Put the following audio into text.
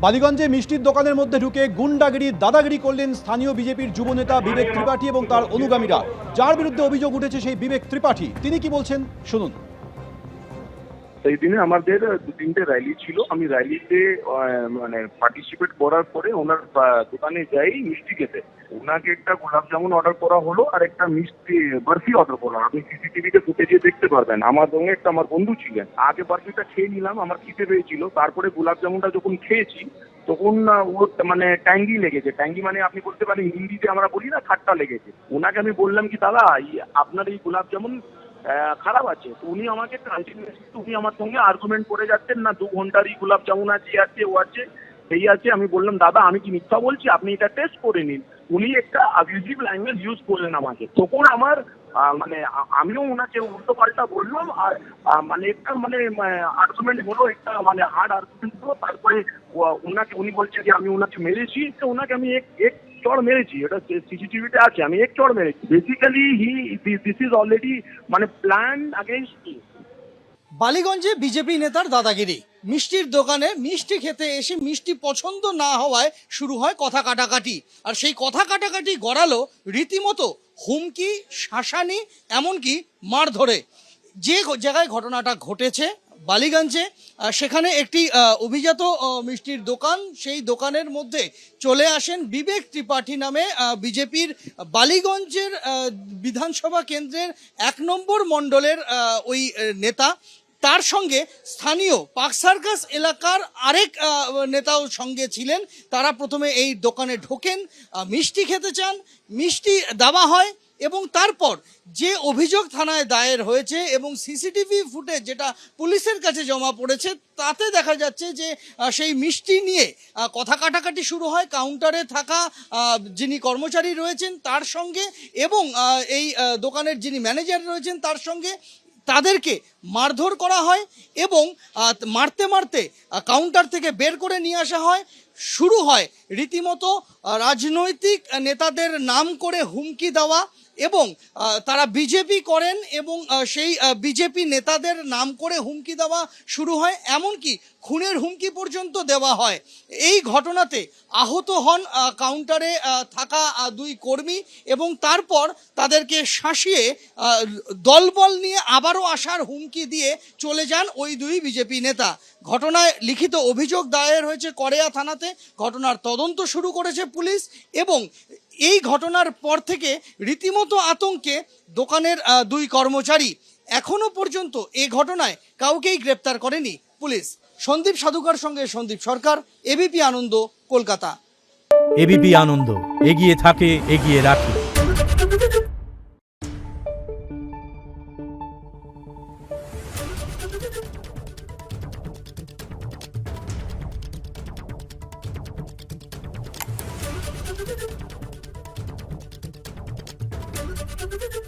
বালিগঞ্জে মিষ্টির দোকানের মধ্যে ঢুকে গুন্ডাগিরি দাদাগিরি করলেন স্থানীয় বিজেপির যুবনেতা বিবেক ত্রিপাঠী এবং তার অনুগামীরা। যার বিরুদ্ধে অভিযোগ উঠেছে সেই বিবেক ত্রিপাঠী, তিনি কি বলছেন শুনুন। সেই দিনে আমাদের 2-3টে র্যালি ছিল। আমি র্যালিতে মানে পার্টিসিপেট করার পরে ওনার দোকানে যাই মিষ্টি খেতে। ওনাকে একটা গোলাপ জামুন অর্ডার করা হলো আর একটা মিষ্টি বরফি অর্ডার করলাম। আপনি সিসিটিভিতে ফুটেজে দেখতে পারবেন। আমার সঙ্গে একটা আমার বন্ধু ছিলেন। আগে বরফিটা খেয়ে নিলাম, আমার খিদে পেয়েছিল। তারপরে গোলাপ জামুনটা যখন খেয়েছি তখন ওর মানে ট্যাঙ্গি লেগেছে। ট্যাঙ্গি মানে আপনি বলতে পারেন হিন্দিতে আমরা বলি না, ঠাট্টা লেগেছে। ওনাকে আমি বললাম কি দাদা আপনার এই গোলাপ জামুন খারাপ আছে। তো উনি আমাকে উনি আমার সঙ্গে আর্গুমেন্ট করে যাচ্ছেন, না 2 ঘন্টারই গোলাপ জামুন আছে, ও আছে সেই আছে। আমি বললাম দাদা আমি কি মিথ্যা বলছি, আপনি এটা টেস্ট করে নিন। উনি একটা অ্যাবিউজিভ ল্যাঙ্গুয়েজ ইউজ করলেন আমাকে। তখন আমার মানে আমিও ওনাকে উল্টো পাল্টা বললাম আর মানে একটা মানে আর্গুমেন্ট হলো, একটা মানে হার্ড আর্গুমেন্ট হলো। তারপরে উনি বলছে যে আমি ওনাকে মেরেছি। ওনাকে আমি এক চড় মেরেছি, এটা সিসিটিভিতে আছে। আমি এক চড় মেরেছি। বেসিক্যালি দিস ইজ অলরেডি মানে প্ল্যান अगेंस्ट মি। বালিগঞ্জে বিজেপি নেতার দাদাগিরি। মিষ্টির দোকানে মিষ্টি খেতে এসে মিষ্টি পছন্দ না হওয়ায় শুরু হয় কথা কাটাকাটি, আর সেই কথা কাটাকাটি গড়ালো রীতিমতো হুমকি, শাসানি, এমনকি মারধরে। যে জায়গায় ঘটনাটা ঘটেছে বালিগঞ্জে, সেখানে একটি অভিজাত মিষ্টির দোকান। সেই দোকানের মধ্যে চলে আসেন বিবেক ত্রিপাঠী নামে বিজেপির বালিগঞ্জের বিধানসভা কেন্দ্রের 1 নম্বর মণ্ডলের ওই নেতা। তার সঙ্গে স্থানীয় পার্ক সার্কাস এলাকার আরেক নেতাও সঙ্গে ছিলেন। তারা প্রথমে এই দোকানে ঢোকেন, মিষ্টি খেতে চান, মিষ্টি দেওয়া হয় এবং তারপর যে অভিযোগ থানায় দায়ের হয়েছে এবং সিসিটিভি ফুটেজ যেটা পুলিশের কাছে জমা পড়েছে, তাতে দেখা যাচ্ছে যে সেই মিষ্টি নিয়ে কথা কাটাকাটি শুরু হয় কাউন্টারে থাকা যিনি কর্মচারী রয়েছেন তার সঙ্গে এবং এই দোকানের যিনি ম্যানেজার রয়েছেন তার সঙ্গে। তাদেরকে মারধর করা হয় এবং মারতে মারতে কাউন্টার থেকে বের করে নিয়ে আসা হয়। শুরু হয় রীতিমতো রাজনৈতিক নেতাদের নাম করে হুমকি দেওয়া এবং তারা বিজেপি করেন এবং সেই বিজেপি নেতাদের নাম করে হুমকি দেওয়া শুরু হয়, এমনকি খুনের হুমকি পর্যন্ত দেওয়া হয়। এই ঘটনাতে আহত হন কাউন্টারে থাকা 2 কর্মী এবং তারপর তাদেরকে শাসিয়ে দলবল নিয়ে আবারও আসার হুমকি দিয়ে চলে যান ওই 2 বিজেপি নেতা। ঘটনায় লিখিত অভিযোগ দায়ের হয়েছে করেয়া থানাতে। ঘটনার তদন্ত শুরু করেছে পুলিশ এবং এই ঘটনার পর থেকে রীতিমতো আতঙ্কে দোকানের 2 কর্মচারী। এখনো পর্যন্ত এই ঘটনায় কাউকেই গ্রেপ্তার করেনি পুলিশ। সন্দীপ সাধুকার সঙ্গে সন্দীপ সরকার, এবিপি আনন্দ, কলকাতা। এবিপি আনন্দ, এগিয়ে থাকে, এগিয়ে রাখে। Thank you.